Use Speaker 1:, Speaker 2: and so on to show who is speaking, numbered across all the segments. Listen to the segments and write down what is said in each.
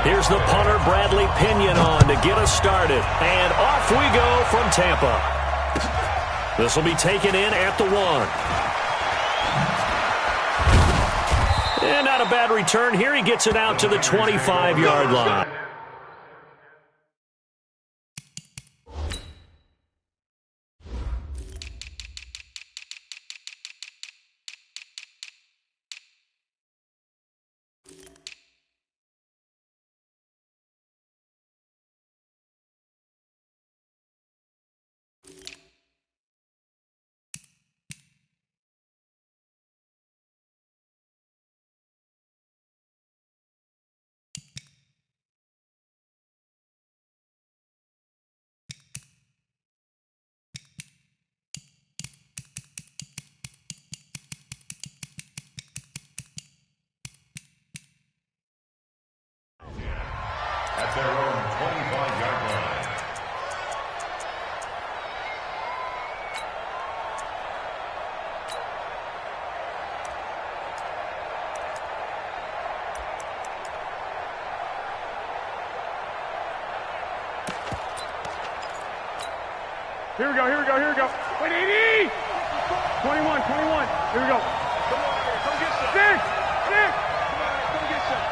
Speaker 1: Here's the punter, Bradley Pinion, on to get us started. And off we go from Tampa. This will be taken in at the 1. And not a bad return here. He gets it out to the 25-yard line.
Speaker 2: At their own 25-yard line.
Speaker 3: Here we go. Wait, 80! 21. Here we go.
Speaker 4: Come on, come get some.
Speaker 3: Six!
Speaker 4: Come on, come get some.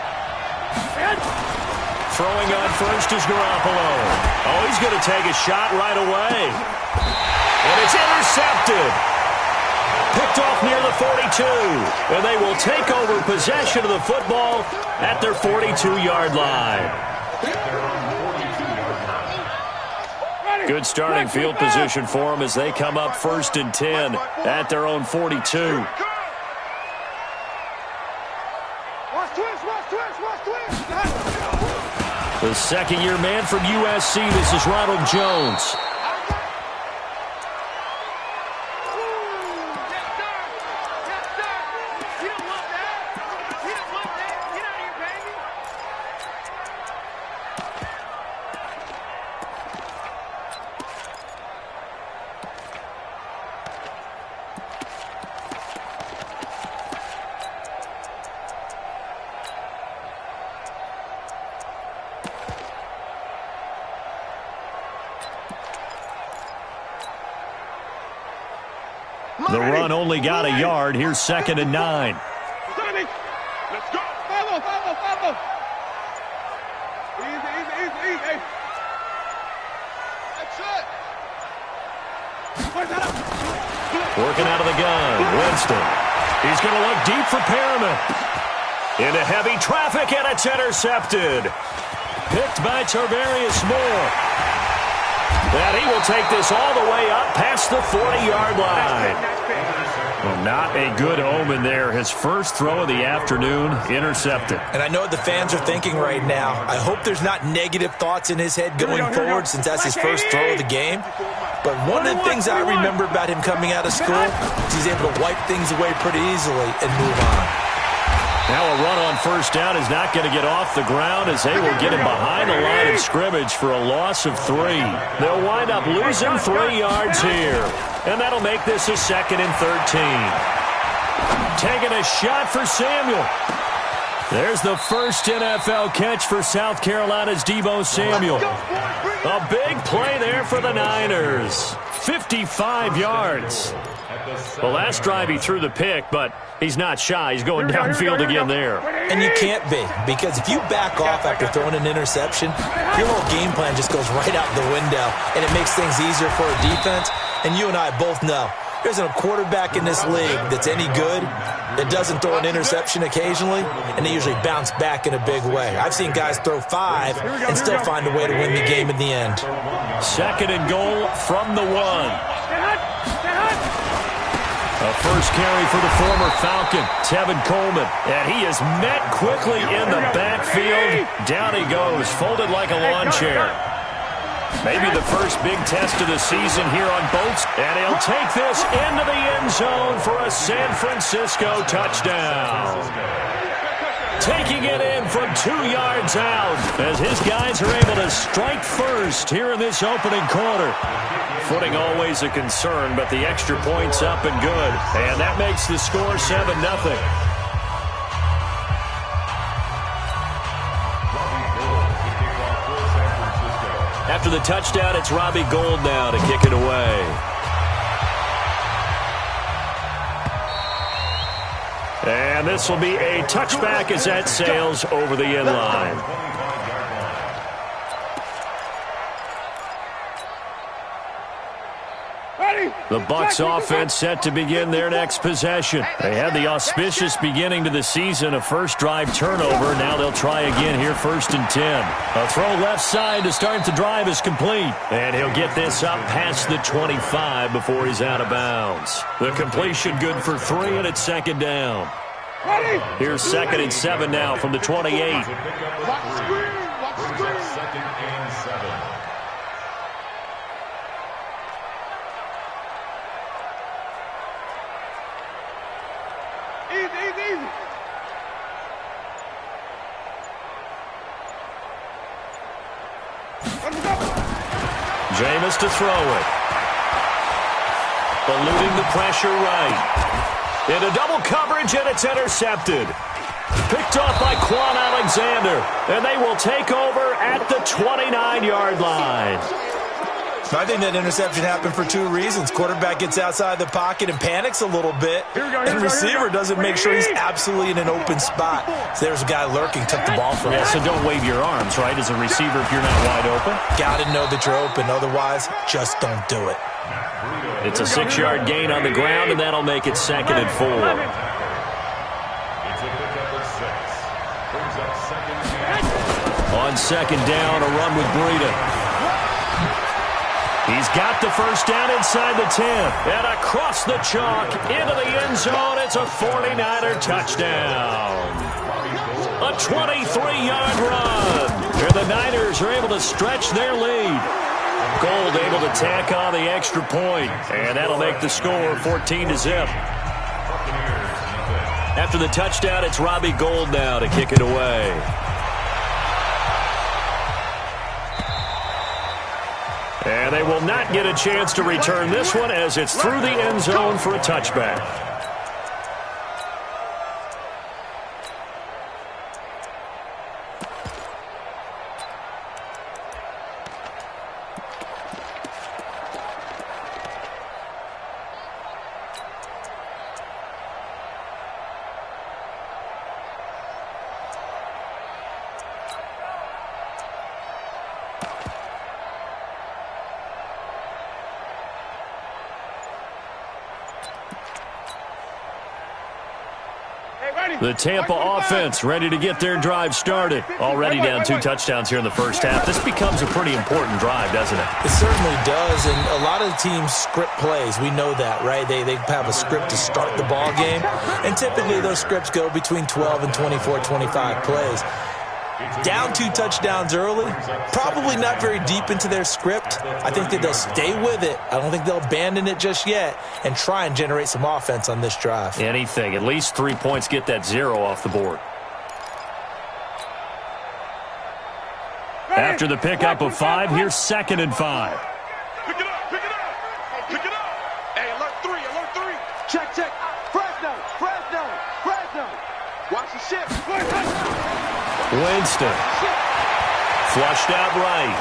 Speaker 1: Throwing on first is Garoppolo. Oh, he's going to take a shot right away. And it's intercepted. Picked off near the 42. And they will take over possession of the football at their 42-yard line. Good starting field position for them as they come up 1st and 10 at their own 42.
Speaker 3: Watch twist.
Speaker 1: The second-year man from USC, this is Ronald Jones. The run only got a yard. Here's 2nd and 9.
Speaker 4: Let's go.
Speaker 3: Follow. Easy.
Speaker 4: That's it.
Speaker 1: Working out of the gun. Winston. He's going to look deep for Perriman. Into heavy traffic, and it's intercepted. Picked by Tarvarius Moore. And he will take this all the way up past the 40-yard line. Well, not a good omen there. His first throw of the afternoon, intercepted.
Speaker 5: And I know what the fans are thinking right now. I hope there's not negative thoughts in his head going forward since that's his first throw of the game. But one of the things I remember about him coming out of school is he's able to wipe things away pretty easily and move on.
Speaker 1: Now a run on first down is not going to get off the ground as they will get him behind the line of scrimmage for a loss of 3. They'll wind up losing 3 yards here. And that'll make this a 2nd and 13. Taking a shot for Samuel. There's the first NFL catch for South Carolina's Deebo Samuel. A big play there for the Niners. 55 yards. The last drive he threw the pick, but he's not shy. He's going downfield again there.
Speaker 5: And you can't be, because if you back off after throwing an interception, your whole game plan just goes right out the window, and it makes things easier for a defense. And you and I both know there isn't a quarterback in this league that's any good that doesn't throw an interception occasionally, and they usually bounce back in a big way. I've seen guys throw 5 and still find a way to win the game in the end.
Speaker 1: 2nd and goal from the 1. A first carry for the former Falcon, Tevin Coleman. And he is met quickly in the backfield. Down he goes, folded like a lawn chair. Maybe the first big test of the season here on boats. And he'll take this into the end zone for a San Francisco touchdown. Taking it in from 2 yards out as his guys are able to strike first here in this opening quarter. Footing always a concern, but the extra point's up and good. And that makes the score 7-0. After the touchdown, it's Robbie Gould now to kick it away. And this will be a touchback as that sails over the end line. The Bucs offense set to begin their next possession. They had the auspicious beginning to the season, a first drive turnover. Now they'll try again here, 1st and 10. A throw left side to start the drive is complete. And he'll get this up past the 25 before he's out of bounds. The completion good for 3, and it's 2nd down. Here's 2nd and 7 now from the 28.
Speaker 4: Watch the screen. Watch the screen.
Speaker 2: 2nd and 7.
Speaker 4: Easy.
Speaker 1: Jameis to throw it. Eluding the pressure right. Into double coverage, and it's intercepted. Picked off by Quan Alexander, and they will take over at the 29-yard line.
Speaker 5: I think that interception happened for 2 reasons. Quarterback gets outside the pocket and panics a little bit. And receiver doesn't make sure he's absolutely in an open spot. So there's a guy lurking, took the ball from him.
Speaker 1: Yeah, so don't wave your arms, right, as a receiver if you're not wide open.
Speaker 5: Got to know that you're open. Otherwise, just don't do it.
Speaker 1: It's a 6-yard gain on the ground, and that'll make it 2nd and 4.
Speaker 2: It's a pickup of 6. Brings up 2nd and 8.
Speaker 1: On 2nd down, a run with Breida. He's got the first down inside the 10. And across the chalk, into the end zone, it's a 49er touchdown. A 23-yard run. And the Niners are able to stretch their lead. Gould able to tack on the extra point. And that'll make the score 14-0. After the touchdown, it's Robbie Gould now to kick it away. And they will not get a chance to return this one as it's through the end zone for a touchback. The Tampa offense ready to get their drive started. Already down 2 touchdowns here in the first half. This becomes a pretty important drive, doesn't it?
Speaker 5: It certainly does, and a lot of the teams script plays. We know that, right? They have a script to start the ball game, and typically those scripts go between 12 and 24, 25 plays. Down 2 touchdowns early, probably not very deep into their script. I think that they'll stay with it. I don't think they'll abandon it just yet and try and generate some offense on this drive.
Speaker 1: Anything. At least 3 points, get that 0 off the board. After the pickup of 5, here's 2nd and 5.
Speaker 4: Pick it up. Hey, alert 3. Check. Fresno. Watch the shift.
Speaker 1: Winston. Flushed out right.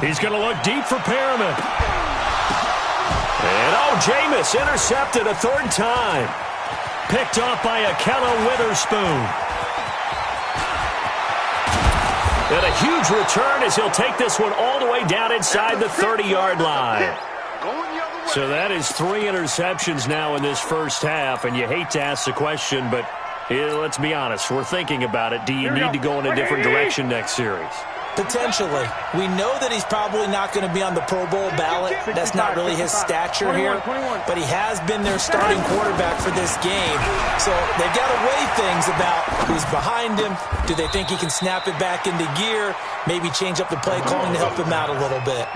Speaker 1: He's going to look deep for Perriman. And, Jameis intercepted a 3rd time. Picked off by Akello Witherspoon. And a huge return as he'll take this one all the way down inside the 30-yard line. So that is 3 interceptions now in this first half, and you hate to ask the question, but let's be honest, we're thinking about it. Do you need to go in a different direction next series?
Speaker 5: Potentially. We know that he's probably not going to be on the Pro Bowl ballot. That's not really his stature here. But he has been their starting quarterback for this game. So they've got to weigh things about who's behind him. Do they think he can snap it back into gear? Maybe change up the play calling to help him out a little bit.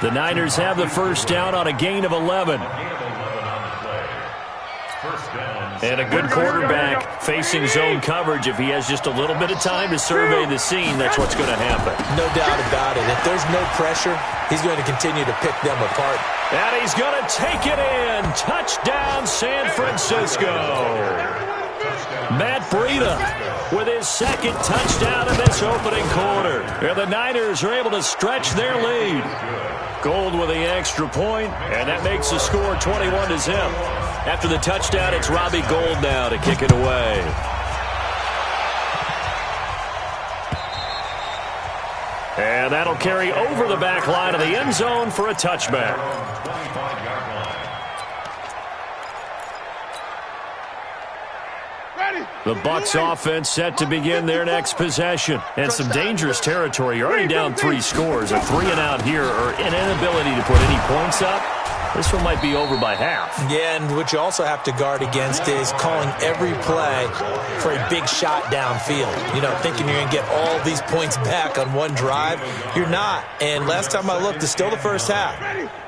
Speaker 1: The Niners have the first down on a gain of 11. And a good quarterback facing zone coverage. If he has just a little bit of time to survey the scene, that's what's going to happen.
Speaker 5: No doubt about it. If there's no pressure, he's going to continue to pick them apart.
Speaker 1: And he's going to take it in. Touchdown, San Francisco. Matt Breida with his second touchdown in this opening quarter. And the Niners are able to stretch their lead. Gold with the extra point, and that makes the score 21-0. After the touchdown, it's Robbie Gould now to kick it away. And that'll carry over the back line of the end zone for a touchback. The Bucs offense set to begin their next possession. And some dangerous territory. You're already down 3 scores. A 3-and-out here, or an inability to put any points up. This one might be over by half. Yeah, and what you also have to guard against is calling every play for a big shot downfield. You know, thinking you're going to get all these points back on one drive. You're not. And last time I looked, it's still the first half.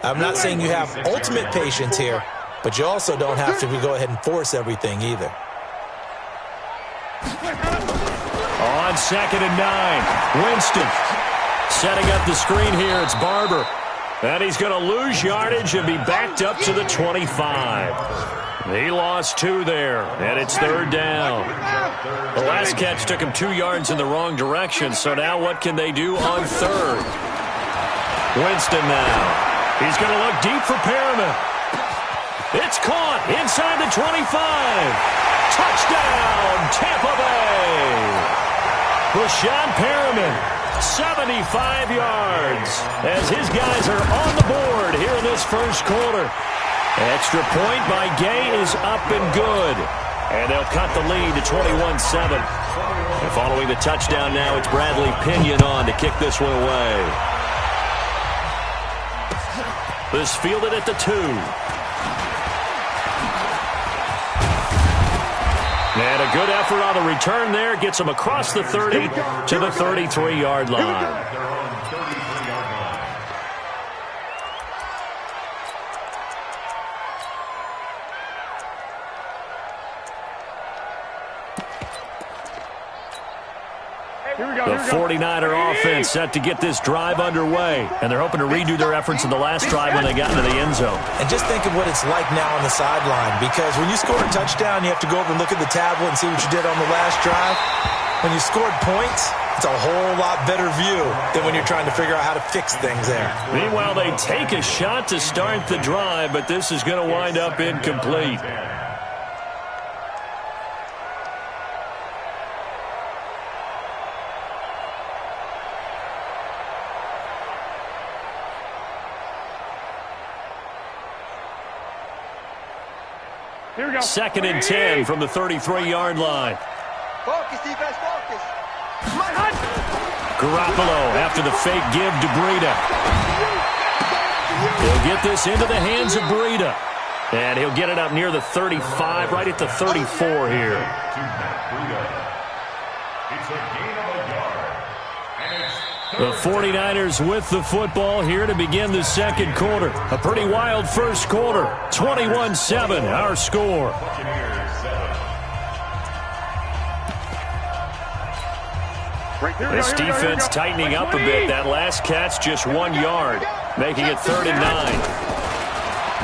Speaker 1: I'm not saying you have ultimate patience here, but you also don't have to go ahead and force everything either. On 2nd and 9, Winston setting up the screen here. It's Barber. And he's going to lose yardage and be backed up to the 25. He lost 2 there, and it's 3rd down. The last catch took him 2 yards in the wrong direction, so now what can they do on 3rd? Winston now. He's going to look deep for Perriman. It's caught inside the 25. Touchdown, Tampa Bay. Rashawn Perriman, 75 yards, as his guys are on the board here in this first quarter. Extra point by Gay is up and good. And they'll cut the lead to 21-7. And following the touchdown now, it's Bradley Pinion on to kick this one away. This fielded at the 2. And a good effort on the return there. Gets him across the 30 to the 33-yard line. The 49er offense set to get this drive underway, and they're hoping to redo their efforts in the last drive when they got into the end zone. And just think of what it's like now on the sideline, because when you score a touchdown, you have to go over and look at the tablet and see what you did on the last drive. When you scored points, it's a whole lot better view than when you're trying to figure out how to fix things there. Meanwhile, they take a shot to start the drive, but this is going to wind up incomplete.
Speaker 3: Here we go.
Speaker 1: 2nd and 10 from the 33-yard line.
Speaker 4: Focus, defense, focus.
Speaker 1: Garoppolo after the fake give to Breida. He'll get this into the hands of Breida. And he'll get it up near the 35, right at the 34 here. The 49ers with the football here to begin the second quarter. A pretty wild first quarter. 21-7, our score. This defense tightening up a bit. That last catch just 1 yard, making it 3rd and 9.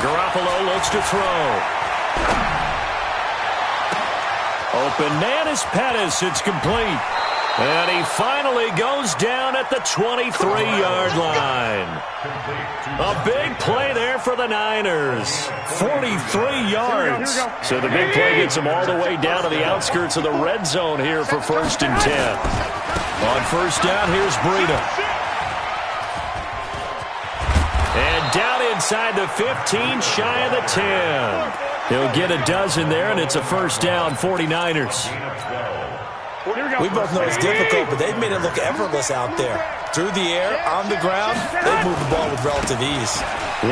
Speaker 1: Garoppolo looks to throw. Open man is Pettis. It's complete. And he finally goes down at the 23-yard line. A big play there for the Niners. 43 yards. So the big play gets him all the way down to the outskirts of the red zone here for 1st and 10. On 1st down, here's Breida. And down inside the 15, shy of the 10. He'll get a dozen there, and it's a 1st down, 49ers. We both know it's difficult, but they've made it look effortless out there. Through the air, on the ground, they've moved the ball with relative ease.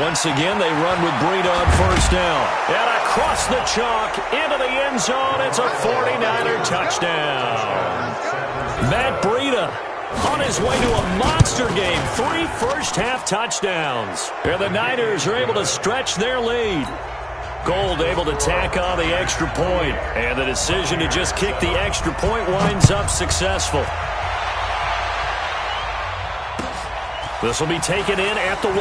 Speaker 1: Once again, they run with Breida on 1st down. And across the chalk, into the end zone, it's a 49er touchdown. Matt Breida on his way to a monster game. 3 first-half touchdowns. And the Niners are able to stretch their lead. Gould able to tack on the extra point, and the decision to just kick the extra point winds up successful. This will be taken in at the 1.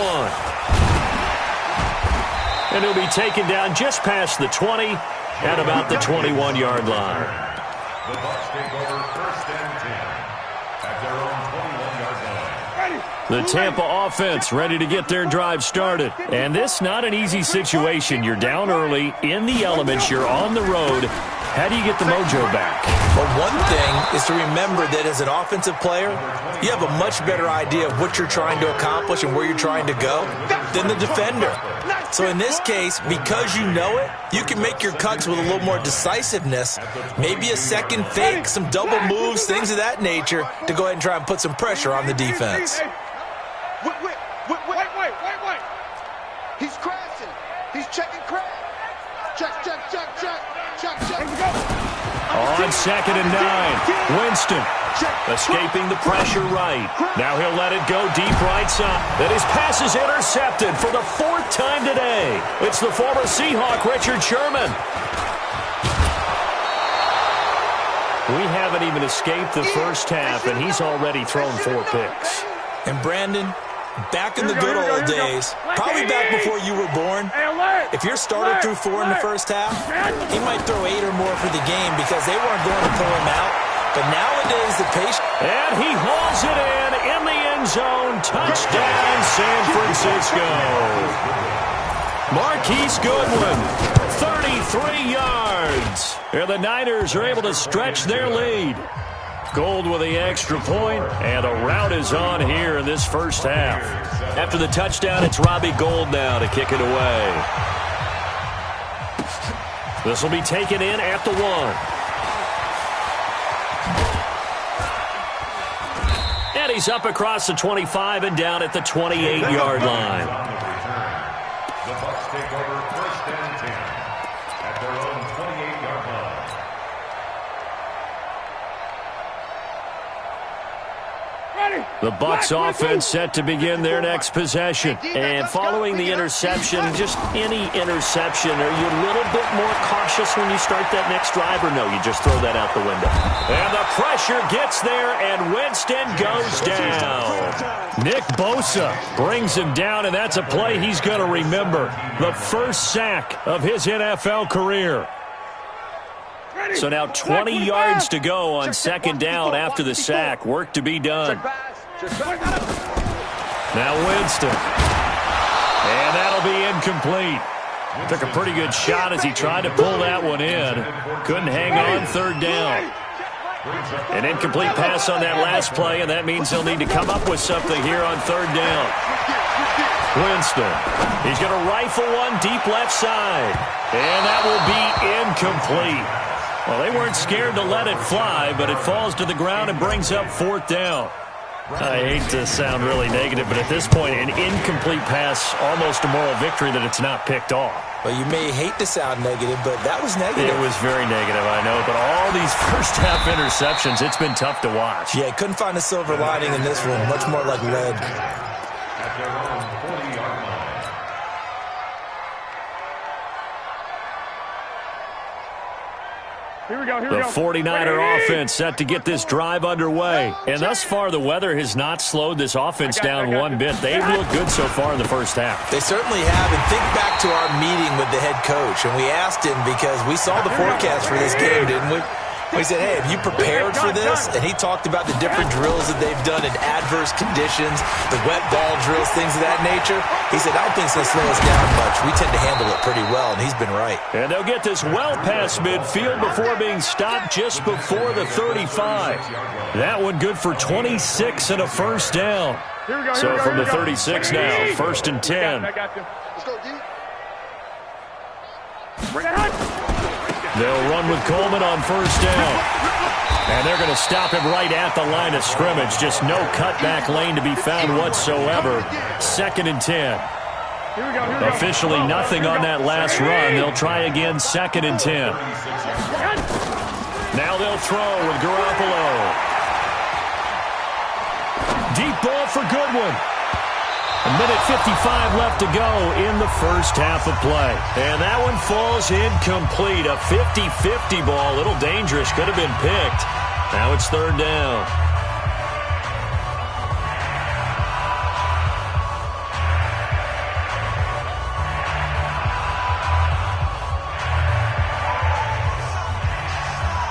Speaker 1: And he'll be taken down just past the 20 at about the 21-yard line.
Speaker 2: The Bucs take over 1st and 10 at their own 21-yard line.
Speaker 1: The Tampa offense ready to get their drive started. And this not an easy situation. You're down early, in the elements, you're on the road. How do you get the mojo back?
Speaker 5: Well, one thing is to remember that as an offensive player, you have a much better idea of what you're trying to accomplish and where you're trying to go than the defender. So in this case, because you know it, you can make your cuts with a little more decisiveness, maybe a second fake, some double moves, things of that nature, to go ahead and try and put some pressure on the defense.
Speaker 4: Wait. He's crashing. He's checking crash. Check.
Speaker 1: On 2nd and 9, Winston escaping the pressure right. Now he'll let it go deep right side. Then his pass is intercepted for the 4th time today. It's the former Seahawk, Richard Sherman. We haven't even escaped the first half, and he's already thrown 4 picks.
Speaker 5: And Brandon, back in the good old days, probably back before you were born, if your starter threw 4 in the first half, he might throw 8 or more for the game because they weren't going to pull him out. But nowadays, the patience...
Speaker 1: And he hauls it in the end zone. Touchdown, San Francisco. Marquise Goodwin, 33 yards. And the Niners are able to stretch their lead. Gold with the extra point, and the route is on here in this first half. After the touchdown, it's Robbie Gould now to kick it away. This will be taken in at the 1. And he's up across the 25 and down at the 28-yard line.
Speaker 2: The Bucs take over 1st and 10 at their own 28-yard line.
Speaker 1: The Bucs offense set to begin their next possession. And following the interception, just any interception, are you a little bit more cautious when you start that next drive, or no, you just throw that out the window? And the pressure gets there, and Winston goes down. Nick Bosa brings him down, and that's a play he's going to remember. The first sack of his NFL career. So now 20 yards to go on 2nd down after the sack. Work to be done. Now Winston. And that'll be incomplete. Took a pretty good shot as he tried to pull that one in. Couldn't hang on 3rd down. An incomplete pass on that last play, and that means they'll need to come up with something here on 3rd down. Winston. He's going to rifle one deep left side. And that will be incomplete. Well, they weren't scared to let it fly, but it falls to the ground and brings up 4th down. I hate to sound really negative, but at this point, an incomplete pass, almost a moral victory that it's not picked off.
Speaker 5: Well, you may hate to sound negative, but that was negative.
Speaker 1: It was very negative, I know, but all these first-half interceptions, it's been tough to watch.
Speaker 5: Yeah, couldn't find a silver lining in this one, much more like lead.
Speaker 2: At their own 40-yard line.
Speaker 3: Here we go.
Speaker 1: The 49er offense set to get this drive underway. And thus far, the weather has not slowed this offense down one bit. They've looked good so far in the first half.
Speaker 5: They certainly have. And think back to our meeting with the head coach. And we asked him because we saw the forecast for this game, didn't we? We said, hey, have you prepared for this? And he talked about the different drills that they've done in adverse conditions, the wet ball drills, things of that nature. He said, I don't think it's going to slow us down much. We tend to handle it pretty well, and he's been right.
Speaker 1: And they'll get this well past midfield before being stopped just before the 35. That one good for 26 and a first down. So from the 36 now, 1st and 10.
Speaker 4: Let's go, D.
Speaker 1: They'll run with Coleman on 1st down. And they're going to stop him right at the line of scrimmage. Just no cutback lane to be found whatsoever. 2nd and 10. Officially nothing on that last run. They'll try again, 2nd and 10. Now they'll throw with Garoppolo. Deep ball for Goodwin. A minute 55 left to go in the first half of play. And that one falls incomplete. A 50-50 ball. A little dangerous. Could have been picked. Now it's 3rd down.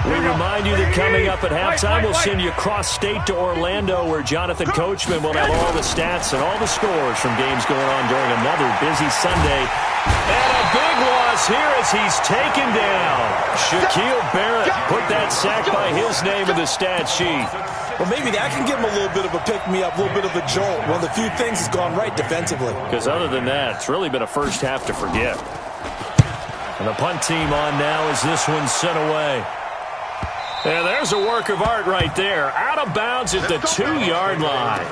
Speaker 1: We remind remind you that coming up at halftime, we'll send you cross-state to Orlando, where Jonathan Coachman will have all the stats and all the scores from games going on during another busy Sunday. And a big loss here as he's taken down. Shaquille Barrett put that sack by his name in the stat sheet.
Speaker 5: Well, maybe that can give him a little bit of a pick-me-up, a little bit of a jolt. One of the few things has gone right defensively.
Speaker 1: Because other than that, it's really been a first half to forget. And the punt team on now as this one's sent away. And there's a work of art right there. Out of bounds at the 2-yard line.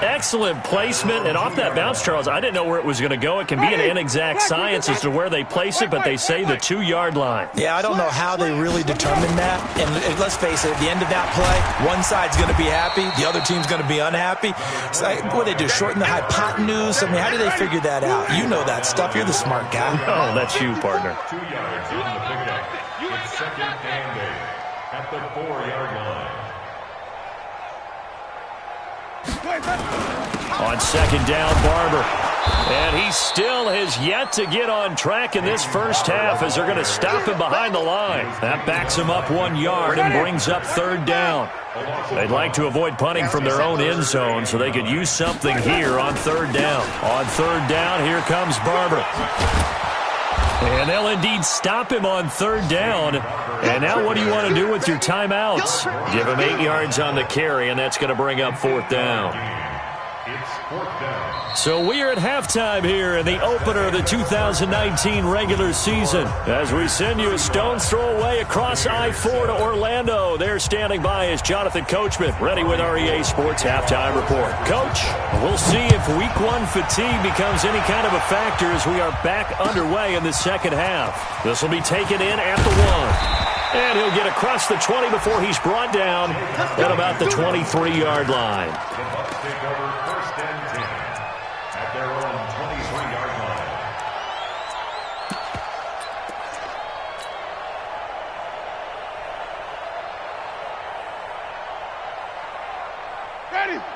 Speaker 1: Excellent placement. And off that bounce, Charles, I didn't know where it was going to go. It can be an inexact science as to where they place it, but they say the 2-yard line.
Speaker 5: Yeah, I don't know how they really determine that. And let's face it, at the end of that play, one side's going to be happy, the other team's going to be unhappy. So what do they do, shorten the hypotenuse? I mean, how do they figure that out? You know that stuff. You're the smart guy.
Speaker 1: Oh, that's you, partner.
Speaker 2: 2 yards on the pickup. It's second and 8 at the 4-yard line.
Speaker 1: On second down, Barber. And he still has yet to get on track in this first half as they're going to stop him behind the line. That backs him up 1 yard and brings up third down. They'd like to avoid punting from their own end zone, so they could use something here on third down. On third down, here comes Barber. And they'll indeed stop him on third down. And now what do you want to do with your timeouts? Give him 8 yards on the carry, and that's going to bring up fourth down. So we are at halftime here in the opener of the 2019 regular season. As we send you a stone's throw away across I-4 to Orlando. There standing by is Jonathan Coachman, ready with our EA Sports Halftime Report. Coach, we'll see if Week 1 fatigue becomes any kind of a factor as we are back underway in the second half. This will be taken in at the 1. And he'll get across the 20 before he's brought down at about the 23-yard line.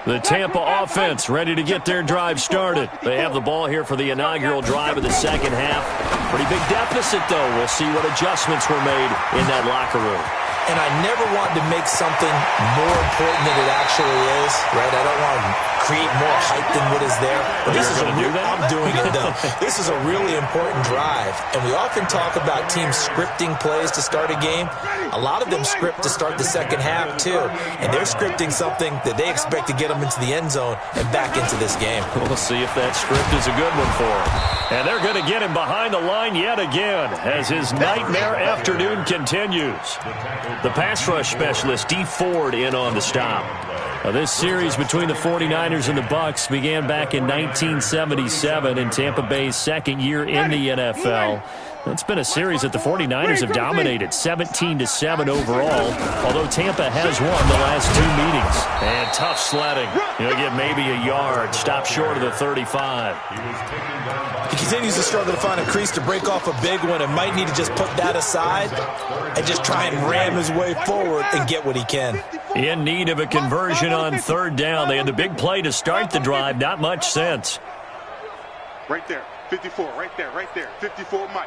Speaker 1: The Tampa offense ready to get their drive started. They have the ball here for the inaugural drive of the second half. Pretty big deficit, though. We'll see what adjustments were made in that locker room.
Speaker 5: And I never want to make something more important than it actually is, right? I don't want to create more hype than what is there. But this is I'm doing it, though. This is a really important drive. And we often talk about teams scripting plays to start a game. A lot of them script to start the second half, too. And they're scripting something that they expect to get them into the end zone and back into this game.
Speaker 1: We'll see if that script is a good one for him. And they're going to get him behind the line yet again as his nightmare afternoon continues. The pass rush specialist, D. Ford, in on the stop. Now, this series between the 49ers and the Bucs began back in 1977 in Tampa Bay's second year in the NFL. It's been a series that the 49ers have dominated, 17-7 overall, although Tampa has won the last 2 meetings. And tough sledding. He'll get maybe a yard, stop short of the 35.
Speaker 5: He continues to struggle to find a crease to break off a big one and might need to just put that aside and just try and ram his way forward and get what he can.
Speaker 1: In need of a conversion on third down. They had the big play to start the drive. Not much sense.
Speaker 3: Right there. 54. Right there. 54, Mike.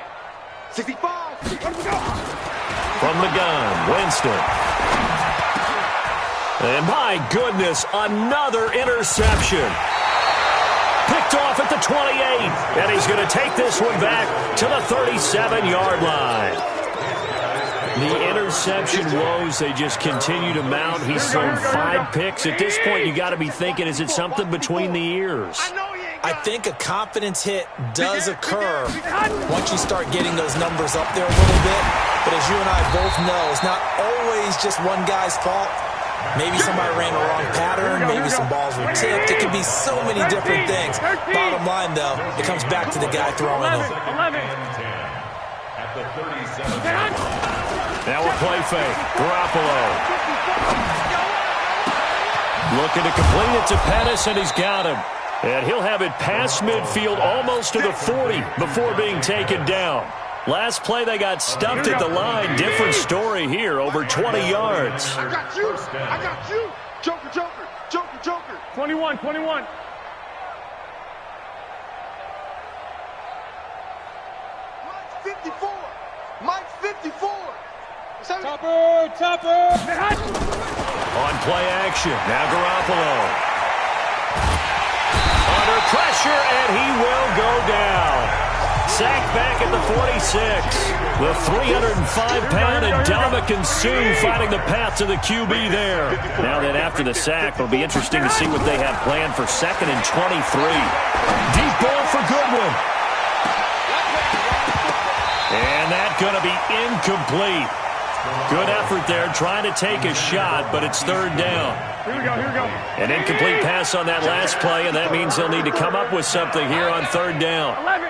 Speaker 3: 65.
Speaker 1: From the gun, Winston. And my goodness, another interception. Picked off at the 28. And he's going to take this one back to the 37-yard line. The interception woes, they just continue to mount. He's thrown 5 picks. At this point, you got to be thinking, is it something between the ears?
Speaker 5: I think a confidence hit does occur once you start getting those numbers up there a little bit. But as you and I both know, it's not always just one guy's fault. Maybe somebody ran the wrong pattern. Maybe some balls were tipped. It can be so many different things. Bottom line, though, it comes back to the guy throwing them.
Speaker 1: Now we're play fake. Garoppolo. Looking to complete it to Pettis, and he's got him. And he'll have it past midfield almost to the 40 before being taken down. Last play, they got stumped at the line. Different story here, over 20 yards.
Speaker 3: I got you. Joker. 21.
Speaker 4: Mike's 54.
Speaker 1: On play action, now Garoppolo. Under pressure, and he will go down. Sacked back at the 46. The 305-pound Ndamukong Suh finding the path to the QB there. Now then, after the sack, it'll be interesting to see what they have planned for 2nd and 23. Deep ball for Goodwin. And that's going to be incomplete. Good effort there, trying to take a shot, but it's 3rd down.
Speaker 3: Here we go, here we go.
Speaker 1: An incomplete pass on that last play, and that means they'll need to come up with something here on 3rd down.
Speaker 3: 11.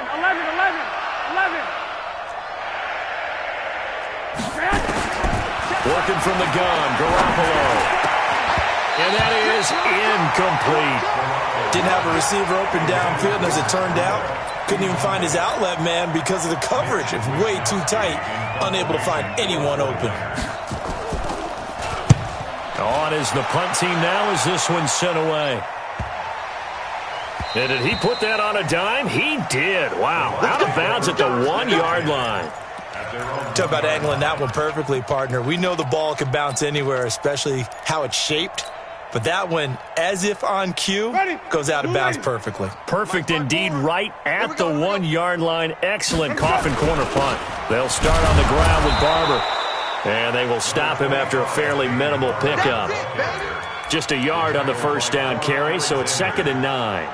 Speaker 1: Working from the gun, Garoppolo. And that is incomplete.
Speaker 5: Didn't have a receiver open downfield, and as it turned out, couldn't even find his outlet man because of the coverage. It's way too tight, unable to find anyone open.
Speaker 1: On is the punt team now as this one's sent away. And did he put that on a dime? He did. Wow, out of bounds at the 1-yard line.
Speaker 5: Talk about angling that one perfectly, partner. We know the ball can bounce anywhere, especially how it's shaped. But that one, as if on cue, goes out of bounds perfectly.
Speaker 1: Perfect indeed, right at the 1-yard line. Excellent coffin corner punt. They'll start on the ground with Barber. And they will stop him after a fairly minimal pickup. Just a yard on the 1st down carry, so it's 2nd and 9.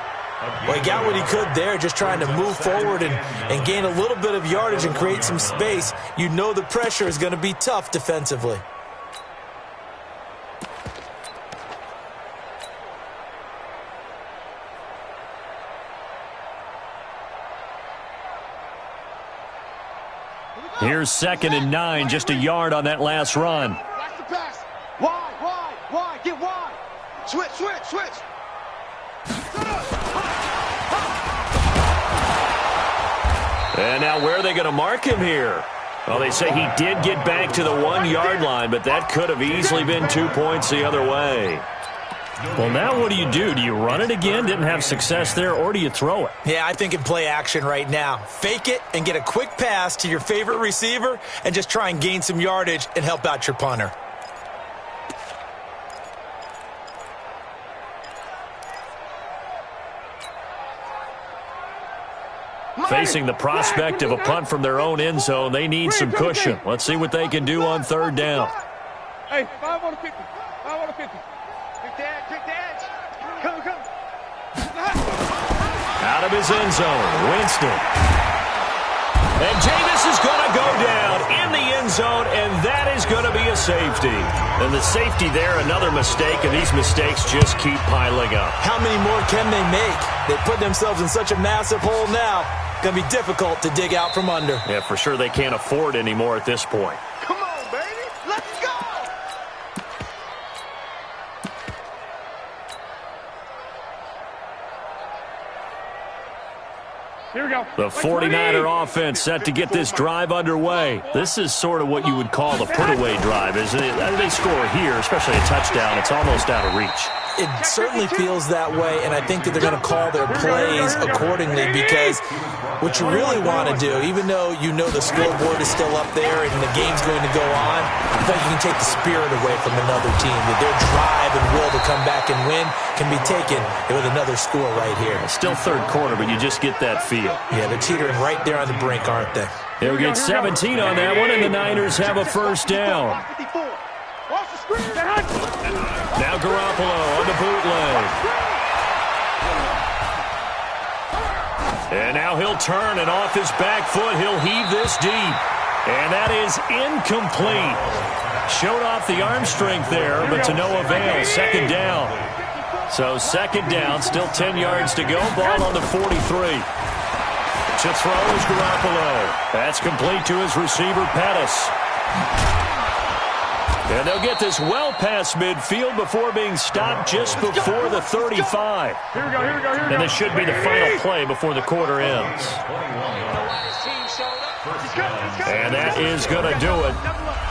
Speaker 5: Well, he got what he could there, just trying to move forward and gain a little bit of yardage and create some space. You know the pressure is going to be tough defensively.
Speaker 1: Here's 2nd and 9, just a yard on that last run.
Speaker 4: Watch the pass. Wide. Get wide. Switch.
Speaker 1: And now where are they going to mark him here? Well, they say he did get back to the 1-yard line, but that could have easily been 2 points the other way. Well, now what do you do? Do you run it again? Didn't have success there, or do you throw it?
Speaker 5: Yeah, I think in play action right now. Fake it and get a quick pass to your favorite receiver and just try and gain some yardage and help out your punter.
Speaker 1: Facing the prospect of a punt from their own end zone, they need some cushion. Let's see what they can do on 3rd down.
Speaker 3: Hey, 5 on the 50.
Speaker 4: Quick dance. Come.
Speaker 1: Out of his end zone, Winston. And Jameis is going to go down in the end zone, and that is going to be a safety. And the safety there, another mistake, and these mistakes just keep piling up.
Speaker 5: How many more can they make? They put themselves in such a massive hole now. Going to be difficult to dig out from under.
Speaker 1: Yeah, for sure they can't afford anymore at this point.
Speaker 4: Come on, baby. Let's go.
Speaker 3: Here we go.
Speaker 1: The 49er offense set to get this drive underway. This is sort of what you would call the put-away drive, isn't it? They score here, especially a touchdown. It's almost out of reach.
Speaker 5: It certainly feels that way, and I think that they're going to call their plays accordingly because what you really want to do, even though you know the scoreboard is still up there and the game's going to go on, I think you can take the spirit away from another team, that their drive and will to come back and win can be taken with another score right here.
Speaker 1: It's still 3rd quarter, but you just get that feel.
Speaker 5: Yeah, they're teetering right there on the brink, aren't they?
Speaker 1: They'll get 17 on that one, and the Niners have a 1st down. Now Garoppolo on the bootleg. And now he'll turn, and off his back foot, he'll heave this deep. And that is incomplete. Showed off the arm strength there, but to no avail. 2nd down. So 2nd down, still 10 yards to go. Ball on the 43. To throw is Garoppolo. That's complete to his receiver, Pettis. And they'll get this well past midfield before being stopped just before the 35.
Speaker 3: Here we go.
Speaker 1: And this should be the final play before the quarter ends. And that is going to do it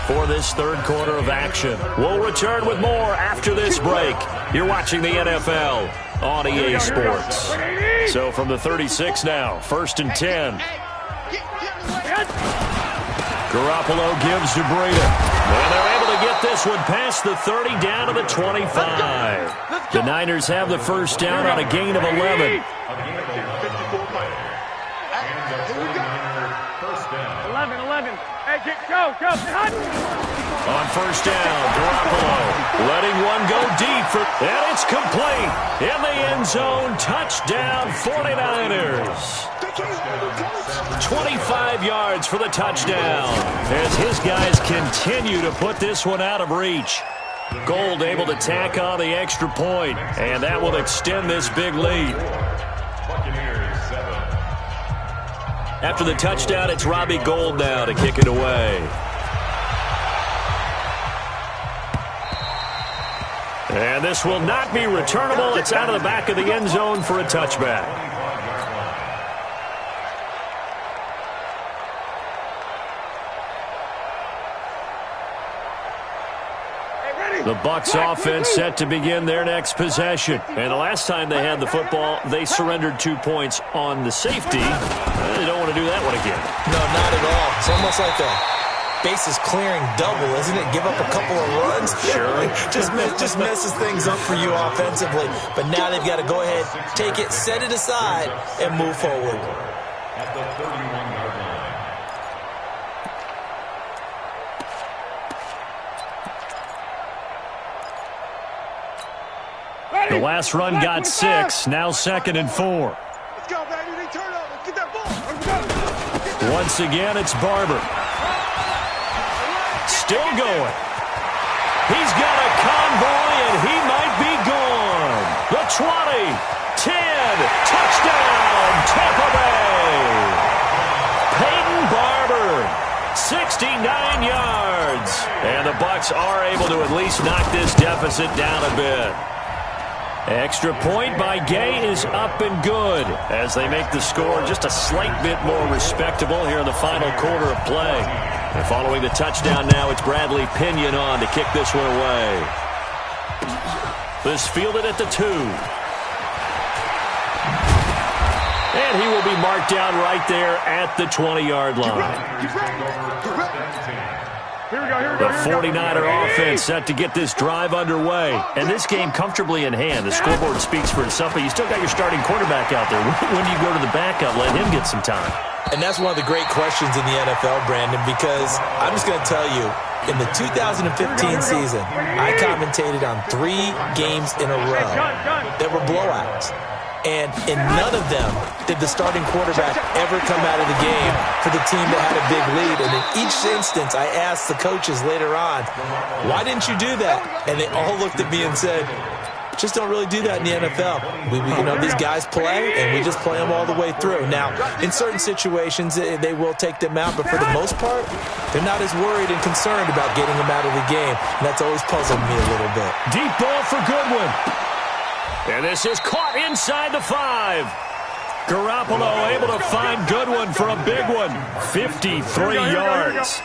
Speaker 1: for this 3rd quarter of action. We'll return with more after this break. You're watching the NFL on EA Sports. So from the 36 now, 1st and 10. Garoppolo gives to Breida. And they're able to get this one past the 30 down to the 25. The Niners have the first down on a gain of 11.
Speaker 3: 11. Hey, go.
Speaker 1: On first down, Garoppolo letting one go deep, and it's complete. In the end zone, touchdown 49ers. 25 yards for the touchdown as his guys continue to put this one out of reach. Gold able to tack on the extra point, and that will extend this big lead. After the touchdown, it's Robbie Gould now to kick it away. And this will not be returnable. It's out of the back of the end zone for a touchback. The Bucs offense set to begin their next possession. And the last time they had the football, they surrendered 2 points on the safety. They don't want to do that one again.
Speaker 5: No, not at all. It's almost like a bases clearing double, isn't it? Give up a couple of runs.
Speaker 1: Sure.
Speaker 5: just messes things up for you offensively. But now they've got to go ahead, take it, set it aside, and move forward.
Speaker 2: At the 31-yard line.
Speaker 1: The last run got 6. Now 2nd and 4.
Speaker 4: Let's go, baby. They turn over. Get that ball.
Speaker 1: Once again, it's Barber. Still going. He's got a convoy, and he might be gone. The 20, 10, touchdown, Tampa Bay. Peyton Barber, 69 yards. And the Bucs are able to at least knock this deficit down a bit. Extra point by Gay is up and good as they make the score just a slight bit more respectable here in the final quarter of play. And following the touchdown now, it's Bradley Pinion on to kick this one away. This fielded at the 2. And he will be marked down right there at the 20-yard line. The 49er offense set to get this drive underway. And this game comfortably in hand. The scoreboard speaks for itself, but you still got your starting quarterback out there. When do you go to the backup? Let him get some time.
Speaker 5: And that's one of the great questions in the NFL, Brandon, because I'm just going to tell you, in the 2015 season, I commentated on 3 games in a row that were blowouts. And in none of them did the starting quarterback ever come out of the game for the team that had a big lead. And in each instance, I asked the coaches later on, why didn't you do that? And they all looked at me and said, just don't really do that in the NFL. These guys play, and we just play them all the way through. Now, in certain situations, they will take them out, but for the most part, they're not as worried and concerned about getting them out of the game. And that's always puzzled me a little bit.
Speaker 1: Deep ball for Goodwin. And this is caught inside the 5. Garoppolo able to find Goodwin for a big one. 53 yards.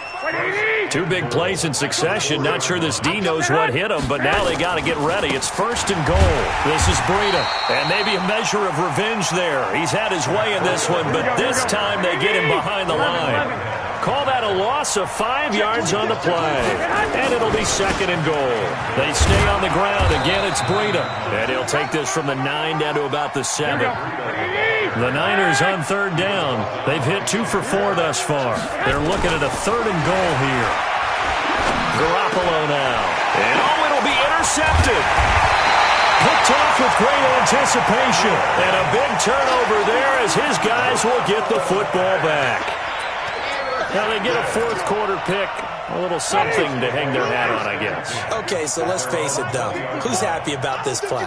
Speaker 1: 2 big plays in succession. Not sure this D knows what hit him, but now they got to get ready. It's 1st and goal. This is Breida, and maybe a measure of revenge there. He's had his way in this one, but this time they get him behind the line. Call that a loss of 5 yards on the play. And it'll be 2nd and goal. They stay on the ground. Again, it's Breida. And he'll take this from the 9 down to about the 7. The Niners on 3rd down. They've hit 2 for 4 thus far. They're looking at a 3rd and goal here. Garoppolo now. And it'll be intercepted. Picked off with great anticipation. And a big turnover there as his guys will get the football back. Now they get a 4th quarter pick, a little something to hang their hat on, I guess.
Speaker 5: Okay, so let's face it, though. Who's happy about this play?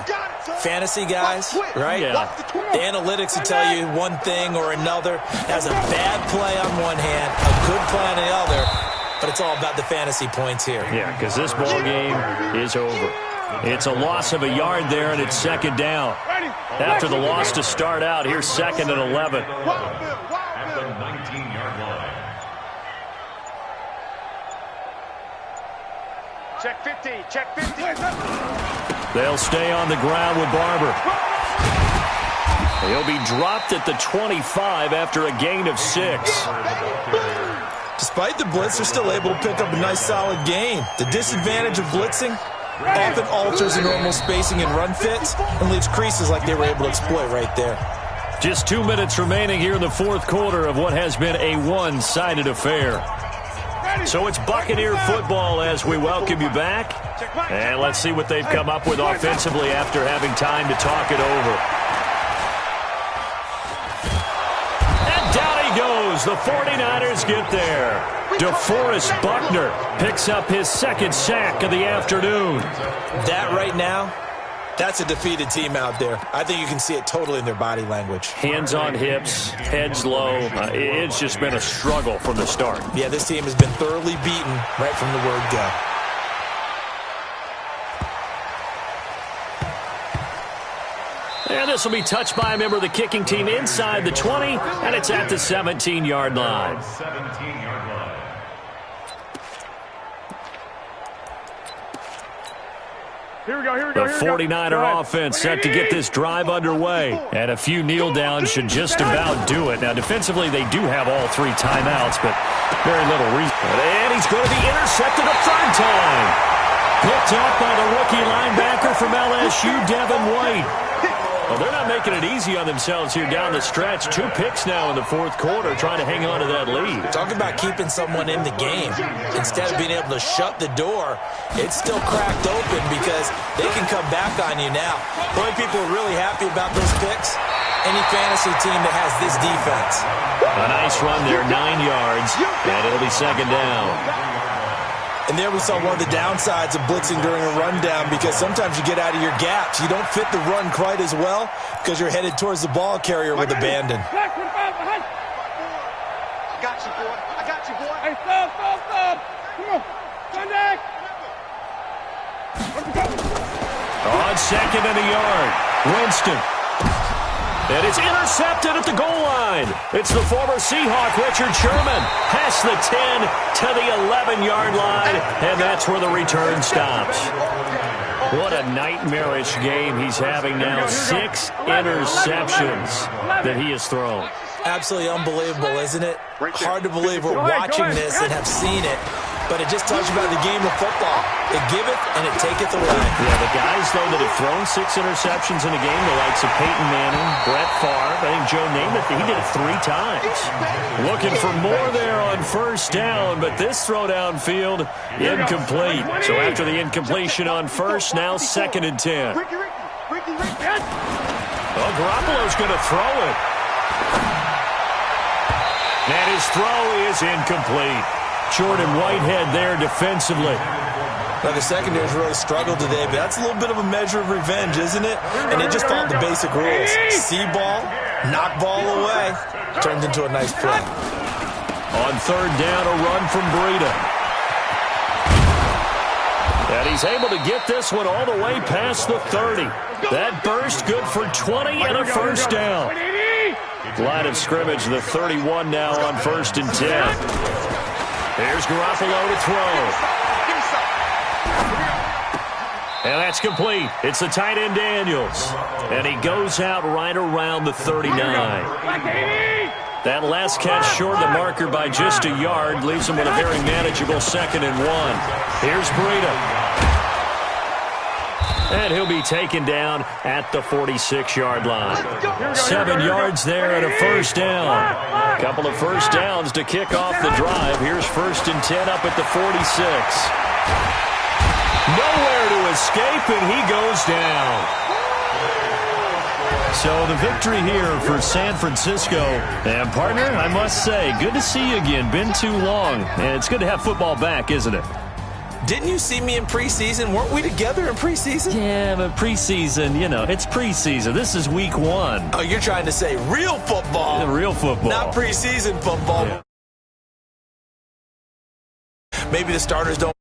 Speaker 5: Fantasy guys, right?
Speaker 1: Yeah.
Speaker 5: The analytics will tell you one thing or another. Has a bad play on one hand, a good play on the other, but it's all about the fantasy points here.
Speaker 1: Yeah, because this ball game is over. It's a loss of a yard there, and it's 2nd down. After the loss to start out, here's 2nd and 11.
Speaker 2: At the 19-yard line.
Speaker 3: Check 50. Check 50.
Speaker 1: They'll stay on the ground with Barber. He'll be dropped at the 25 after a gain of 6.
Speaker 5: Despite the blitz, they're still able to pick up a nice solid gain. The disadvantage of blitzing often alters the normal spacing and run fits and leaves creases like they were able to exploit right there.
Speaker 1: Just 2 minutes remaining here in the fourth quarter of what has been a one-sided affair. So it's Buccaneer football as we welcome you back. And let's see what they've come up with offensively after having time to talk it over. And down he goes. The 49ers get there. DeForest Buckner picks up his second sack of the afternoon.
Speaker 5: That right now, that's a defeated team out there. I think you can see it totally in their body language.
Speaker 1: Hands on hips, heads low. It's just been a struggle from the start.
Speaker 5: Yeah, this team has been thoroughly beaten right from the word go.
Speaker 1: And this will be touched by a member of the kicking team inside the 20, and it's at the 17-yard line.
Speaker 2: 17-yard line.
Speaker 3: Here we go, here we go,
Speaker 1: The
Speaker 3: here we go.
Speaker 1: 49er offense set to get this drive underway. And a few kneel downs should just about do it. Now, defensively, they do have all three timeouts, but very little reason. And he's going to be intercepted a third time. Picked up by the rookie linebacker from LSU, Devin White. Well, they're not making it easy on themselves here down the stretch. 2 picks now in the fourth quarter, trying to hang on to that lead.
Speaker 5: Talk about keeping someone in the game. Instead of being able to shut the door, it's still cracked open because they can come back on you now. The only people who are really happy about those picks, any fantasy team that has this defense.
Speaker 1: A nice run there, 9 yards, and it'll be second down.
Speaker 5: And there we saw one of the downsides of blitzing during a rundown because sometimes you get out of your gaps. You don't fit the run quite as well because you're headed towards the ball carrier with abandon.
Speaker 4: I got you, boy. I got you, boy.
Speaker 3: Hey, stop. Come on. Contact.
Speaker 1: On second and a yard, Winston. And it's intercepted at the goal line. It's the former Seahawk, Richard Sherman. Past the 10 to the 11-yard line, and that's where the return stops. What a nightmarish game he's having now. 6 interceptions that he has thrown.
Speaker 5: Absolutely unbelievable, isn't it? Hard to believe we're watching this and have seen it, but it just tells you about the game of football. It giveth and it taketh away.
Speaker 1: Yeah, the guys, though, that have thrown 6 interceptions in a game, the likes of Peyton Manning, Brett Favre, I think Joe Namath, he did it 3 times. Looking for more there on first down, but this throw downfield, incomplete. So after the incompletion on first, now second and 10. Well, Garoppolo's going to throw it. And his throw is incomplete. Jordan Whitehead there defensively.
Speaker 5: Now, the secondary's really struggled today, but that's a little bit of a measure of revenge, isn't it? And they just followed the basic rules. See ball, knock ball away. Turned into a nice play.
Speaker 1: On third down, a run from Breida. And he's able to get this one all the way past the 30. That burst good for 20 and a first down. Line of scrimmage, the 31 now on first and 10. Here's Garoppolo to throw. And that's complete. It's the tight end Daniels. And he goes out right around the 39. That last catch short of the marker by just a yard leaves him with a very manageable second and 1. Here's Breida. And he'll be taken down at the 46-yard line. 7 yards there and a first down. A couple of first downs to kick off the drive. Here's first and 10 up at the 46. Nowhere to escape, and he goes down. So the victory here for San Francisco. And, partner, I must say, good to see you again. Been too long. And it's good to have football back, isn't it?
Speaker 5: Didn't you see me in preseason? Weren't we together in preseason?
Speaker 1: Yeah, but preseason, you know, it's preseason. This is week 1.
Speaker 5: Oh, you're trying to say real football.
Speaker 1: Real football.
Speaker 5: Not preseason football.
Speaker 1: Yeah.
Speaker 5: Maybe the starters don't